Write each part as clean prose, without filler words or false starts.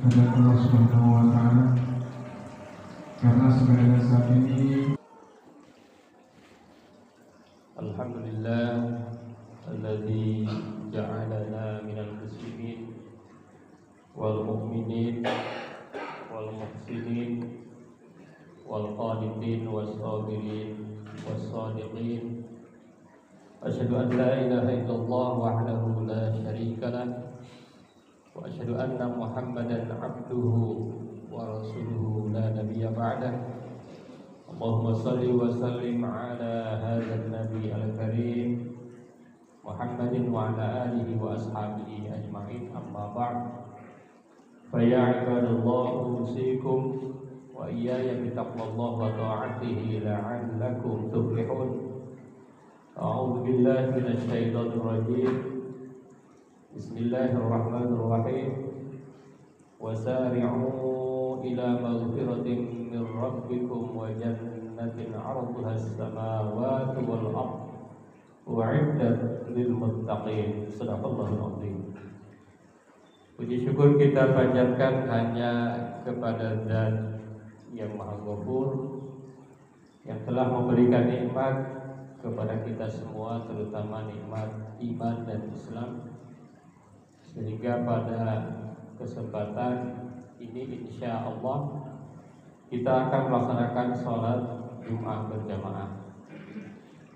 kepada Allah Subhanahu wa taala, karena sebenarnya saat ini Alhamdulillah alladzi ja'alana minal muslimin wal mu'minin wal muhsinin wal qanitin was sabirin was sadiqin. Asyhadu an la ilaha illallah wahdahu la syarika lah wa asyhadu anna Muhammadan abduhu wa rasuluhu la nabiyya ba'dah. Allahumma salli wa sallim ala hadzal nabi al-karim Muhammadin wa ala alihi wa ashabihi ajma'in, amma ba'd. Fa ya ibadallah, usikum wa iyaya bitaqwallahi wa ta'atihi la'allakum tuflihun. A'udzu billahi minasy syaithanir rajim. Bismillahirrahmanirrahim. Wasari'u ila maghfiratin min rabbikum wa jannatin 'arduha as-samawati wal ardh u'iddat lil muttaqin. Shadaqallahul azim. Puji syukur kita panjatkan hanya kepada Zat yang Maha Ghafur, yang telah memberikan nikmat kepada kita semua, terutama nikmat iman dan Islam, sehingga pada kesempatan ini insya Allah kita akan melaksanakan sholat Jumat berjamaah.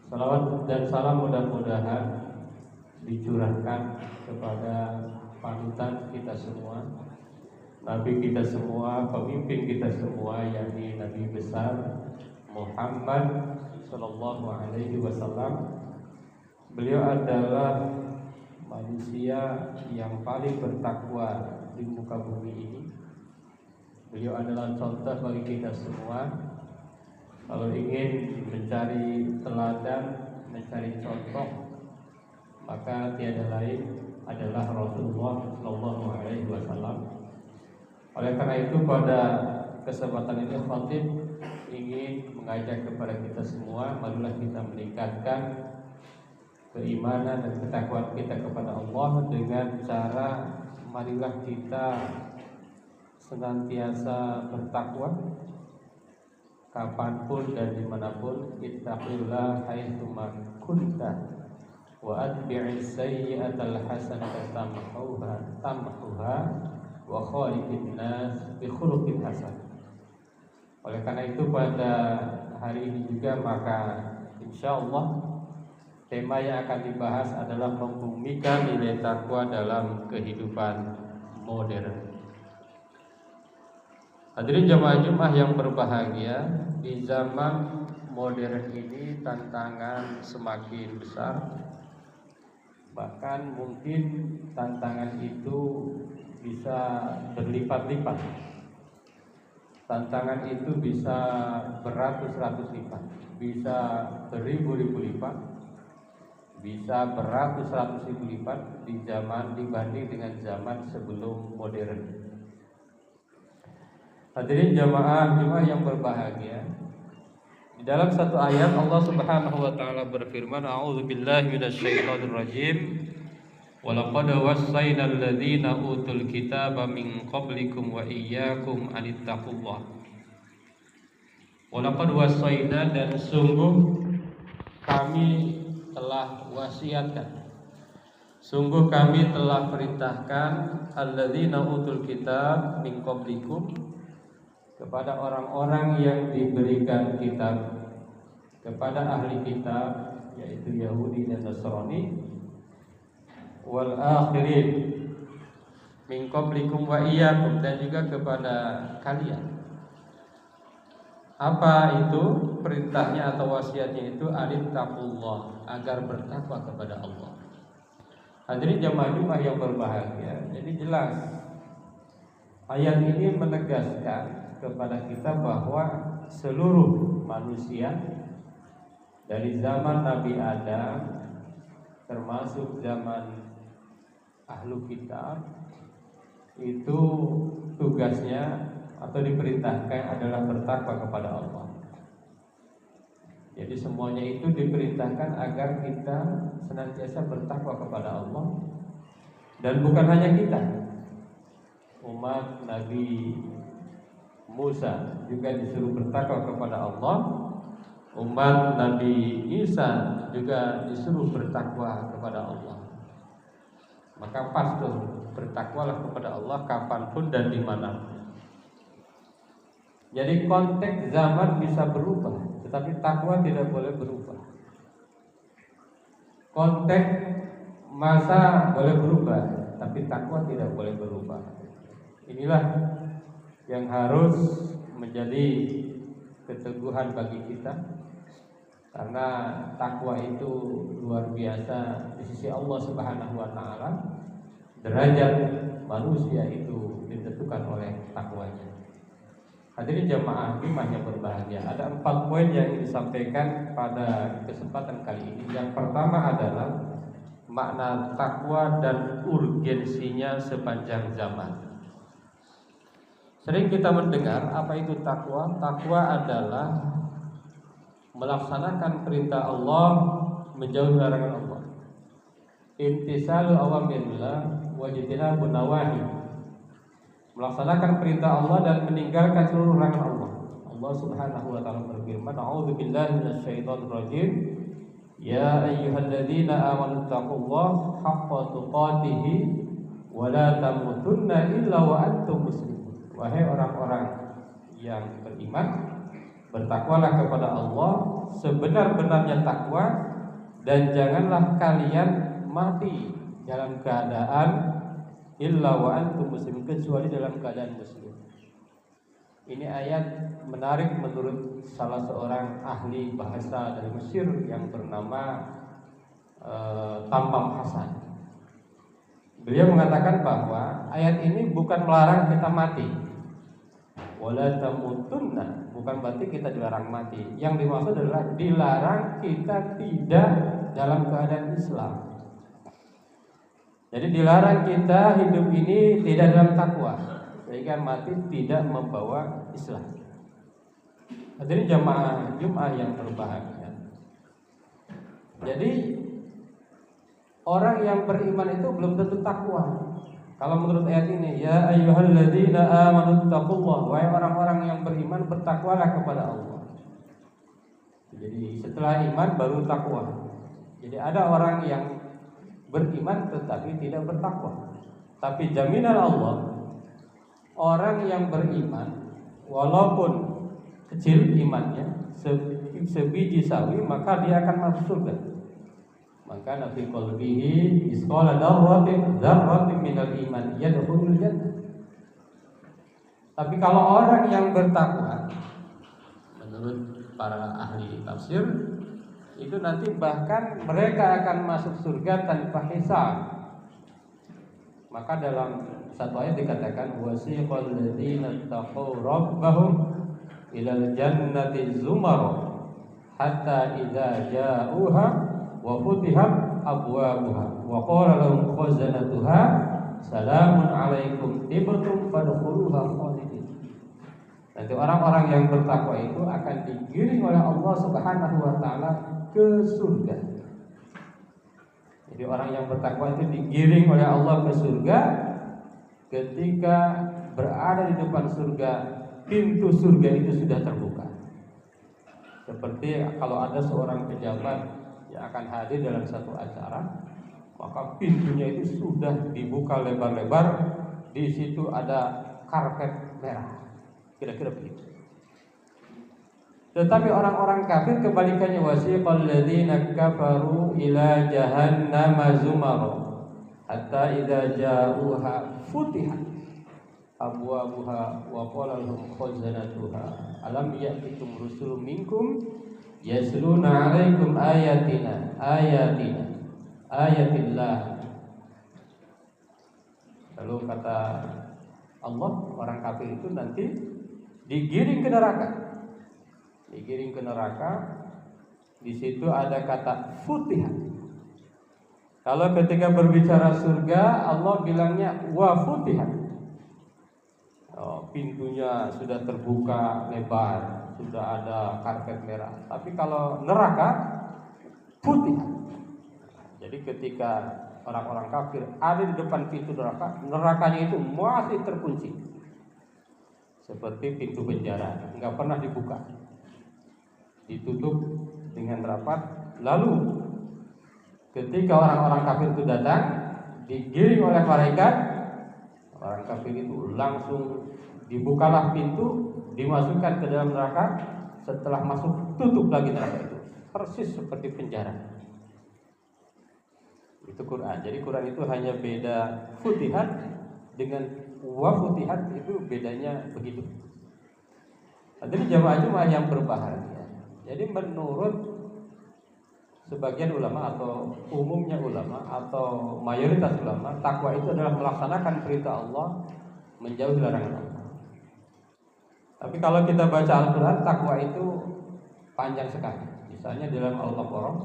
Salawat dan salam mudah-mudahan dicurahkan kepada panutan kita semua, Nabi kita semua, pemimpin kita semua, yakni Nabi besar Muhammad Sallallahu Alaihi Wasallam. Beliau adalah manusia yang paling bertakwa di muka bumi ini. Beliau adalah contoh bagi kita semua. Kalau ingin mencari teladan, mencari contoh, maka tiada lain adalah Rasulullah Sallallahu Alaihi Wasallam. Oleh karena itu pada kesempatan ini khatib ingin mengajak kepada kita semua, marilah kita meningkatkan keimanan dan ketakwaan kita kepada Allah dengan cara marilah kita senantiasa bertakwa kapanpun dan dimanapun. Ittaqillah haitsuma kunta wa atbi'is sayyi'atal hasanata tamhuha wa khaliqin nas bi khuluqin hasan. Oleh karena itu pada hari ini juga maka insyaallah tema yang akan dibahas adalah membumikan nilai takwa dalam kehidupan modern. Hadirin jamaah Jumat yang berbahagia, di zaman modern ini tantangan semakin besar. Bahkan mungkin tantangan itu bisa berlipat-lipat. Tantangan itu bisa beratus-ratus lipat, bisa beribu-ribu lipat, bisa beratus-ratus ribu lipat di zaman dibanding dengan zaman sebelum modern. Hadirin jamaah yang berbahagia, di dalam satu ayat Allah Subhanahu wa taala berfirman, a'udzubillahi minasyaitonir rajim. Walaqad wassaynal ladzina utul kitaba min qablikum wa iyyakum anittaqullah. Walaqad wassayna, dan sungguh kami telah wasiatkan, sungguh kami telah perintahkan alladzina utul kitab min qablikum, kepada orang-orang yang diberikan kitab, kepada ahli kitab yaitu Yahudi dan Nasrani, wal akhirin min qablikum wa iyyakum, dan juga kepada kalian. Apa itu perintahnya atau wasiatnya itu? Alittaqullah, agar bertakwa kepada Allah. Hadirin jamaah Jumat yang berbahagia, jadi jelas ayat ini menegaskan kepada kita bahwa seluruh manusia dari zaman Nabi Adam termasuk zaman ahlu kitab itu tugasnya atau diperintahkan adalah bertakwa kepada Allah. Jadi semuanya itu diperintahkan agar kita senantiasa bertakwa kepada Allah. Dan bukan hanya kita, umat Nabi Musa juga disuruh bertakwa kepada Allah, umat Nabi Isa juga disuruh bertakwa kepada Allah. Maka pas tuh, bertakwalah kepada Allah kapanpun dan dimanapun. Jadi konteks zaman bisa berubah, tetapi takwa tidak boleh berubah. Konteks masa boleh berubah, tapi takwa tidak boleh berubah. Inilah yang harus menjadi keteguhan bagi kita, karena takwa itu luar biasa di sisi Allah Subhanahu wa taala. Derajat manusia itu ditentukan oleh takwanya. Hadirin jamaah Jumat yang berbahagia, ada 4 poin yang disampaikan pada kesempatan kali ini. Yang pertama adalah makna takwa dan urgensinya sepanjang zaman. Sering kita mendengar apa itu takwa? Takwa adalah melaksanakan perintah Allah, menjauhi larangan Allah. Imtisalu awamirillah wa ijtinabun nawahi. Melaksanakan perintah Allah dan meninggalkan seluruh larangan Allah. Allah Subhanahu wa taala berfirman, "A'udzu billahi minasyaitonir rajim. Ya ayyuhalladzina amanu taqullaha haqqa tuqatih wa la tamutunna illa wa antum muslimun." Wahai orang-orang yang beriman, bertakwalah kepada Allah sebenar-benarnya takwa, dan janganlah kalian mati dalam keadaan illa wa antum muslimun, kecuali dalam keadaan muslim. Ini ayat menarik menurut salah seorang ahli bahasa dari Mesir yang bernama Tamam Hasan. Beliau mengatakan bahwa ayat ini bukan melarang kita mati. Wala tamutunna, bukan berarti kita dilarang mati. Yang dimaksud adalah dilarang kita tidak dalam keadaan Islam. Jadi dilarang kita hidup ini tidak dalam takwa, sehingga mati tidak membawa Islam. Hadirin jamaah Jumat yang berbahagia. Jadi orang yang beriman itu belum tentu takwa. Kalau menurut ayat ini, ya ayyuhalladzina amanu taqullaha, wahai orang-orang yang beriman, bertakwalah kepada Allah. Jadi setelah iman baru takwa. Jadi ada orang yang beriman tetapi tidak bertakwa. Tapi jaminan Allah, orang yang beriman walaupun kecil imannya, sebiji sawi, maka dia akan masuk surga. Maka nabi qalbihi isqala dzarratin minal iman yadkhulul jannah. Tapi kalau orang yang bertakwa, menurut para ahli tafsir, itu nanti bahkan mereka akan masuk surga tanpa hisab. Maka dalam satu ayat dikatakan, wasiqal ladzina taqaw rabbahum ilal jannati zumara hatta idza ja'uha wa futihat abwabuha wa qala lahum khazanatuha salamun alaikum tibtum fadkhuluha khalidin. Nanti orang-orang yang bertakwa itu akan digiring oleh Allah Subhanahu wa taala ke surga. Jadi orang yang bertakwa itu digiring oleh Allah ke surga. Ketika berada di depan surga, pintu surga itu sudah terbuka. Seperti kalau ada seorang pejabat yang akan hadir dalam satu acara, maka pintunya itu sudah dibuka lebar-lebar. Di situ ada karpet merah, kira-kira begitu. Tetapi orang-orang kafir kebalikannya, wasiqal ladzina kafaru ila jahannama zumara hatta idza ja'uha futihat abwabuha wa qala lahum khazanatuha alam ya'tikum rusulun minkum yasluna 'alaikum ayatillah. Lalu kata Allah, orang kafir itu nanti digiring ke neraka. Di situ ada kata futihat. Kalau ketika berbicara surga, Allah bilangnya wa futihat. Pintunya sudah terbuka lebar, sudah ada karpet merah. Tapi kalau neraka, putih. Jadi ketika orang-orang kafir ada di depan pintu neraka, nerakanya itu masih terkunci. Seperti pintu penjara, nggak pernah dibuka. Ditutup dengan rapat. Lalu ketika orang-orang kafir itu datang, digiring oleh malaikat, orang kafir itu langsung dibukalah pintu, dimasukkan ke dalam neraka. Setelah masuk, tutup lagi neraka itu, persis seperti penjara. Itu Quran. Jadi Quran itu hanya beda Futihat dengan wa Futihat, itu bedanya begitu. Jadi jamaah-jamaah yang berbahagia. Jadi menurut sebagian ulama atau umumnya ulama atau mayoritas ulama, takwa itu adalah melaksanakan perintah Allah, menjauhi larangan Allah. Tapi kalau kita baca Al-Quran, takwa itu panjang sekali. Misalnya dalam Al-Baqarah,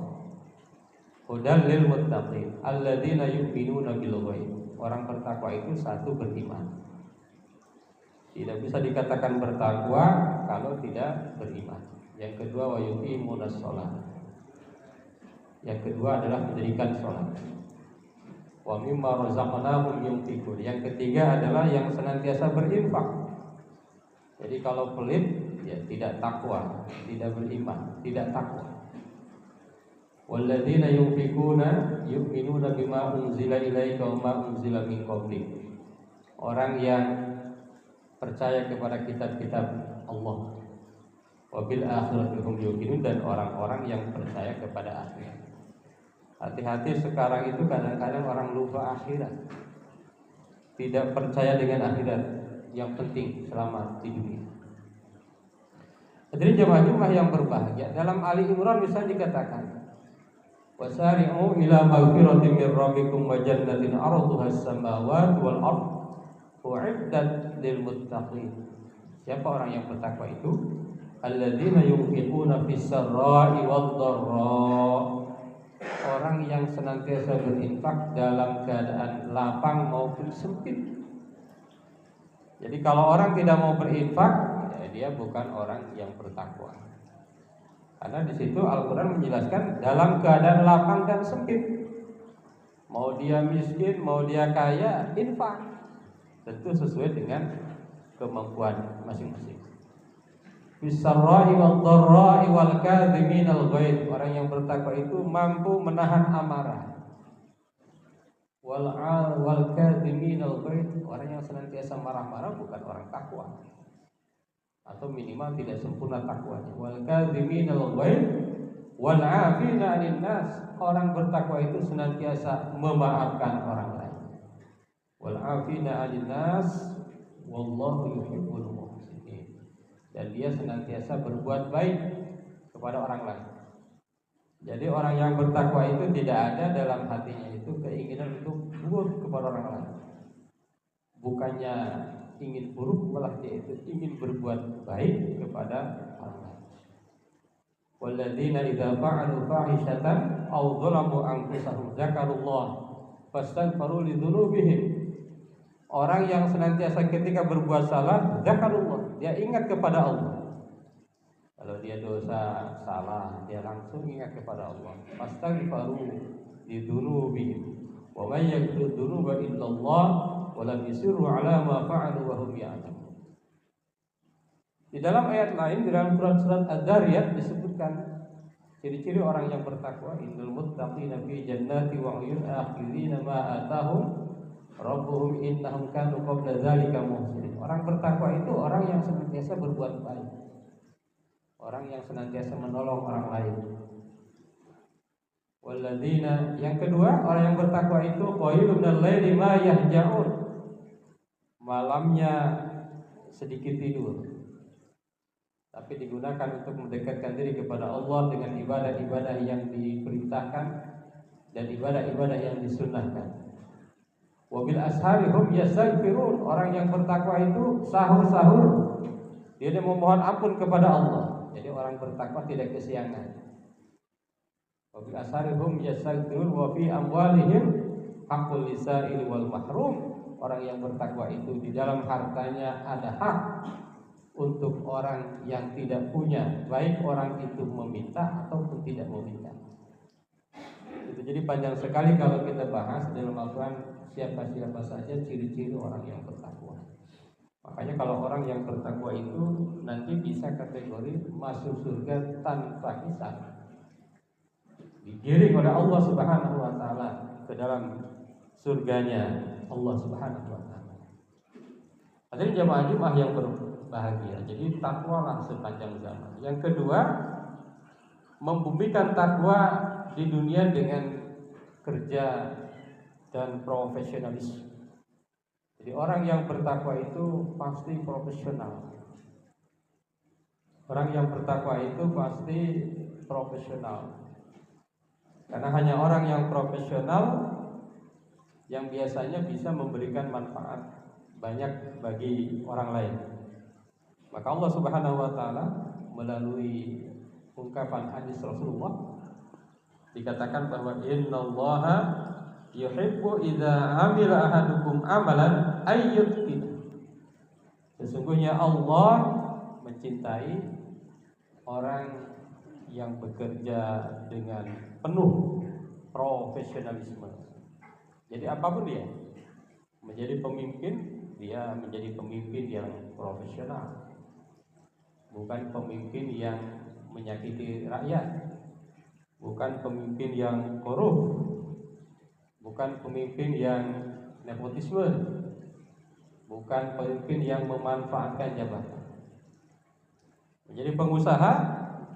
hudal lil muttaqin alladzina yu'minuna bil ghaib. Orang bertakwa itu satu, beriman. Tidak bisa dikatakan bertakwa kalau tidak beriman. Yang kedua, wa yuqimunas shalah. Yang kedua adalah mendirikan sholat. Wa mimma razaqnahum yunfiqun. Yang ketiga adalah yang senantiasa berinfak. Jadi kalau pelit, ya tidak takwa, tidak beriman, tidak takwa. Walladzina yunfiquna yu'minuna bima unzila ilaika wa ma unzila min qablik. Orang yang percaya kepada kitab-kitab Allah. Wa bil akhirati hum yuqinun, dan orang-orang yang percaya kepada akhirat. Hati-hati sekarang itu kadang-kadang orang lupa akhirat, tidak percaya dengan akhirat yang penting selama di dunia. Jadi jemaah-jemaah yang berbahagia, dalam Ali Imran misalnya dikatakan, wasari'u ila maghfiratin min rabbikum wa jannatin 'arduha as-samawati wal ardh u'iddat lil muttaqin. Siapa orang yang bertakwa itu? Alladzina yunfiquna fis sarra'i wad dharra. Orang yang senantiasa berinfak dalam keadaan lapang maupun sempit. Jadi kalau orang tidak mau berinfak, ya dia bukan orang yang bertakwa. Karena di situ Al-Quran menjelaskan dalam keadaan lapang dan sempit. Mau dia miskin, mau dia kaya, infak. Tentu sesuai dengan kemampuan masing-masing. Bisarra'i wal dharra'i wal kadhiminal ghaidh. Orang yang bertakwa itu mampu menahan amarah. Wal kadhiminal ghaidh. Orang yang senantiasa marah-marah bukan orang takwa, atau minimal tidak sempurna takwanya. Wal kadhiminal ghaidh wal 'afina 'anil nas. Orang bertakwa itu senantiasa memaafkan orang lain. Wal 'afina 'anil nas wallahu yuhibbul muhsinin. Dan dia senantiasa berbuat baik kepada orang lain. Jadi orang yang bertakwa itu tidak ada dalam hatinya itu keinginan untuk buruk kepada orang lain. Bukannya ingin buruk, malah dia itu ingin berbuat baik kepada orang lain. Walladzina idza fa'alu fahishatan aw dzalamu anfusahum dzakarullah fastaghfiru lidzunubihim. Orang yang senantiasa ketika berbuat salah, dzakarullah, dia ingat kepada Allah. Kalau dia dosa salah, dia langsung ingat kepada Allah. Fastaghfiru lidzunubihim wa may yaghfiru dzunuba illallah wa lam yusirru 'ala ma fa'alu wa hum ya'lamun. Di dalam ayat lain di dalam surat Az-Zariyat disebutkan ciri-ciri orang yang bertakwa, innal muttaqina fi jannati wa 'uyun akhirina ma atahum rabbuhum innahum kanu qabla dzalika muhsinin. Orang bertakwa itu orang yang senantiasa berbuat baik, orang yang senantiasa menolong orang lain. Walladzina, yang kedua, orang yang bertakwa itu qailun al-laili ma yahja'un. Malamnya sedikit tidur, tapi digunakan untuk mendekatkan diri kepada Allah dengan ibadah-ibadah yang diperintahkan dan ibadah-ibadah yang disunnahkan. Wabil ashari hum yastaghfirun. Orang yang bertakwa itu sahur-sahur dia memohon ampun kepada Allah. Jadi orang bertakwa tidak kesiangan. Wabil ashari hum yastaghfirun wa fi amwalihim haqqul lisa'il wal mahrum. Orang yang bertakwa itu di dalam hartanya ada hak untuk orang yang tidak punya, baik orang itu meminta ataupun tidak meminta. Itu jadi panjang sekali kalau kita bahas dalam Al-Quran siapa-siapa saja ciri-ciri orang yang bertakwa. Makanya kalau orang yang bertakwa itu nanti bisa kategori masuk surga tanpa hisab, digiring oleh Allah Subhanahu wa taala ke dalam surganya Allah Subhanahu wa taala. Hadirin jamaah Jumat yang berbahagia. Jadi takwalah sepanjang zaman. Yang kedua, membumikan takwa di dunia dengan kerja dan profesionalisme. Jadi orang yang bertakwa itu pasti profesional. Orang yang bertakwa itu pasti profesional. Karena hanya orang yang profesional yang biasanya bisa memberikan manfaat banyak bagi orang lain. Maka Allah Subhanahu wa taala melalui ungkapan hadis Rasulullah dikatakan bahwa innallaha yuhibbu idza amila ahadukum amalan ayyutqin. Sesungguhnya Allah mencintai orang yang bekerja dengan penuh profesionalisme. Jadi apapun dia menjadi pemimpin, dia menjadi pemimpin yang profesional, bukan pemimpin yang menyakiti rakyat, bukan pemimpin yang korup, bukan pemimpin yang nepotisme, bukan pemimpin yang memanfaatkan jabatan. Menjadi pengusaha,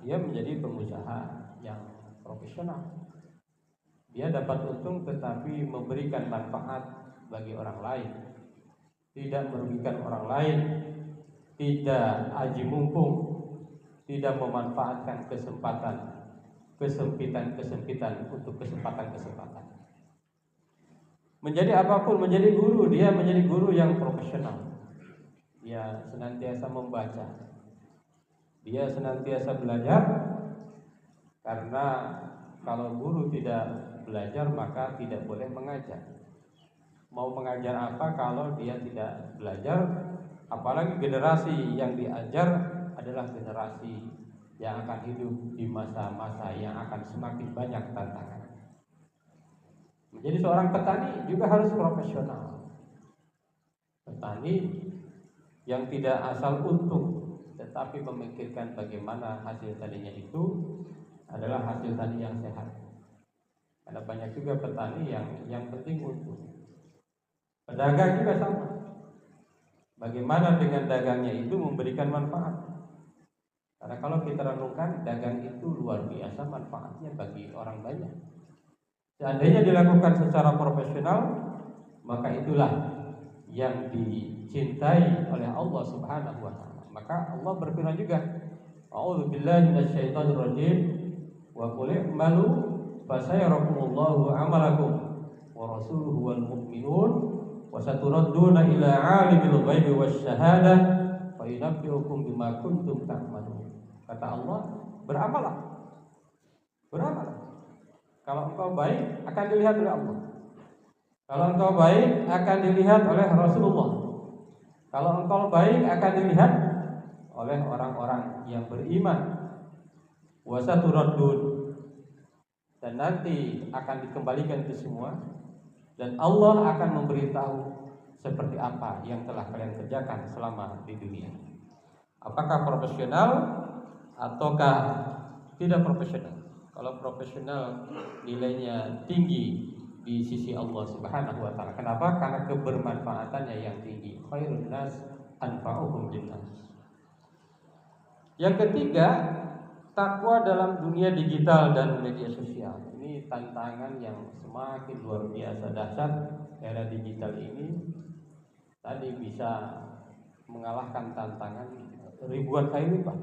dia menjadi pengusaha yang profesional. Dia dapat untung tetapi memberikan manfaat bagi orang lain, tidak merugikan orang lain, tidak aji mumpung, tidak memanfaatkan kesempitan untuk kesempatan. Menjadi apapun, menjadi guru, dia menjadi guru yang profesional. Dia senantiasa membaca, dia senantiasa belajar, karena kalau guru tidak belajar maka tidak boleh mengajar. Mau mengajar apa kalau dia tidak belajar? Apalagi generasi yang diajar adalah generasi yang akan hidup di masa-masa yang akan semakin banyak tantangan. Menjadi seorang petani juga harus profesional. Petani yang tidak asal untung, tetapi memikirkan bagaimana hasil taninya itu adalah hasil tani yang sehat. Ada banyak juga petani yang penting untung. Pedagang juga sama. Bagaimana dengan dagangnya itu memberikan manfaat? Karena kalau kita renungkan, dagang itu luar biasa manfaatnya bagi orang banyak. Seandainya dilakukan secara profesional, maka itulah yang dicintai oleh Allah Subhanahu wa taala. Maka Allah berfirman juga, A'udzubillahi minasyaitonirrajim wa qul i'malu fasayarakumullahu amalakum wa rasuluhu wal mu'minun wa saturadduna ila 'alimil ghaibi wasyahadah fa yunabbi'ukum bima kuntum ta'malun. Kata Allah, beramallah. Kalau engkau baik akan dilihat oleh Allah. Kalau engkau baik akan dilihat oleh Rasulullah. Kalau engkau baik akan dilihat oleh orang-orang yang beriman. Wa saturaddun, dan nanti akan dikembalikan ke semua, dan Allah akan memberitahu seperti apa yang telah kalian kerjakan selama di dunia. Apakah profesional ataukah tidak profesional? Kalau profesional nilainya tinggi di sisi Allah Subhanahu wa taala. Kenapa? Karena kebermanfaatannya yang tinggi. Khairun nas anfa'uhum linnas. Yang ketiga, takwa dalam dunia digital dan media sosial. Ini tantangan yang semakin luar biasa dahsyat. Era digital ini tadi bisa mengalahkan tantangan ribuan kali lipat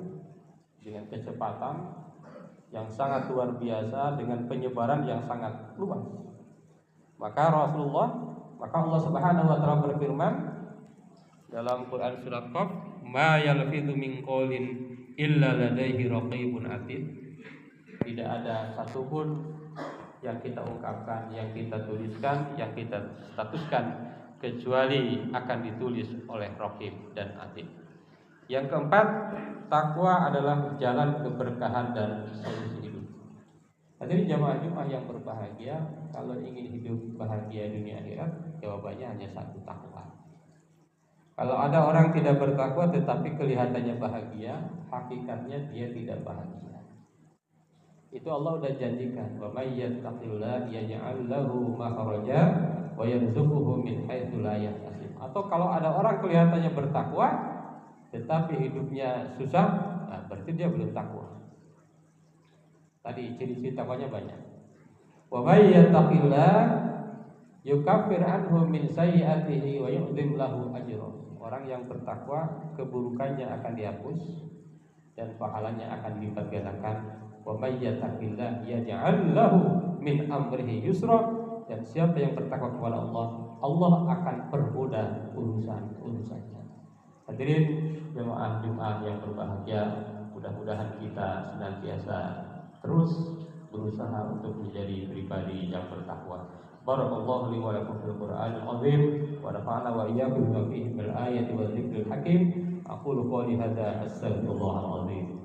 dengan kecepatan yang sangat luar biasa, dengan penyebaran yang sangat luas. Maka Allah Subhanahu wa taala berfirman dalam Quran surat Qaf, "Ma yalfidhu min qaulin illa ladaihi raqibun atid." Tidak ada satupun yang kita ungkapkan, yang kita tuliskan, yang kita statuskan, kecuali akan ditulis oleh Raqib dan Atid. Yang keempat, takwa adalah jalan keberkahan dan solusi hidup. Hadirin jamaah yang berbahagia, kalau ingin hidup bahagia dunia akhirat, jawabannya hanya satu, takwa. Kalau ada orang tidak bertakwa tetapi kelihatannya bahagia, hakikatnya dia tidak bahagia. Itu Allah udah janjikan, wa may yattaqillaha yaj'al lahu makhraja wa yarzuquhu min haitsu la yahtasib. Atau kalau ada orang kelihatannya bertakwa tetapi hidupnya susah, nah berarti dia belum takwa. Tadi ciri-ciri takwanya banyak. Wa may yattaqillah yukaffir anhu min sayyi'atihi wa yu'dhim lahu ajra. Orang yang bertakwa keburukannya akan dihapus dan pahalanya akan dilipat gandakan. Wa may yattaqillah yaj'al lahu min amrihi yusra. Dan siapa yang bertakwa kepada Allah, Allah akan permudah urusannya. Hadirin jemaah Jumat yang berbahagia, mudah-mudahan kita senantiasa terus berusaha untuk menjadi pribadi yang bertakwa. Barakallahu li wa lakum fil Qur'anil azim wa nafa'ana wa iyyakum bima fihi minal ayati wa dzikril hakim. Aqulu qouli hadza astaghfirullahal azim.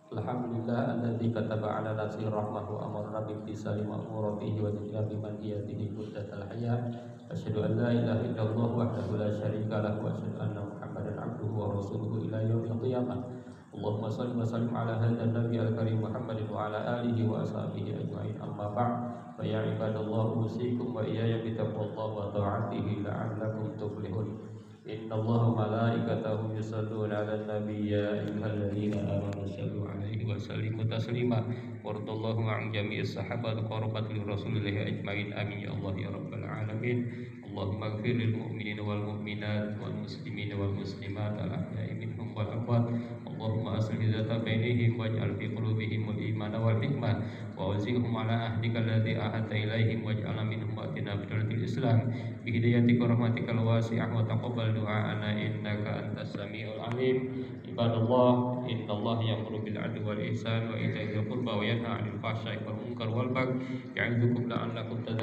Alhamdulillah alladzi kataba 'ala nafsihi rahmatahu amara bi imtisali ma'muratihi wa tajnabi manhiyatihi muddatal hayat. Asyhadu an la ilaha illallah wahdahu la syarika lahu wa asyhadu anna Muhammadan 'abduhu wa rasuluhu ila yaumil qiyamah. Allahumma shalli wa sallim 'ala hadzal nabiy al-karim Muhammadin wa 'ala alihi wa ashabihi ajma'in. Amma ba'd. Fa ya ibadallah usikum wa iyaya bi taqwallahi wa ta'atihi la'allakum tuflihun. Inna Allah malaikatahu yusalluna 'alan nabiy ya ayyuhalladzina amanu sallu 'alaihi wa sallimu taslima. Wardallahu 'an jami'is sahabati qurbatil rasulillahi ajmain. Amin ya Allah ya rabbal alamin. Allahumma ighfir lil mu'minina wal mu'minat wal muslimina wal muslimat al ahya'i minhum wal amwat. Allahumma aslih dzata bainihim waj'al fi qulubihim al iman wal hikmah wa awzi'hum 'ala ahdika alladzi ahadta ilaihim waj'alna minhum wa'tina bidatil islam bi hidayatika rahmatikal wasi'ah wa taqabbal du'ana innaka antas samiul alim. Ibadallah, innallaha ya'muru bil 'adli wal ihsan wa ita'i dzil qurba wa yanha 'anil fahsya'i wal munkar wal baghi ya'idukum la'allakum tadhakkarun.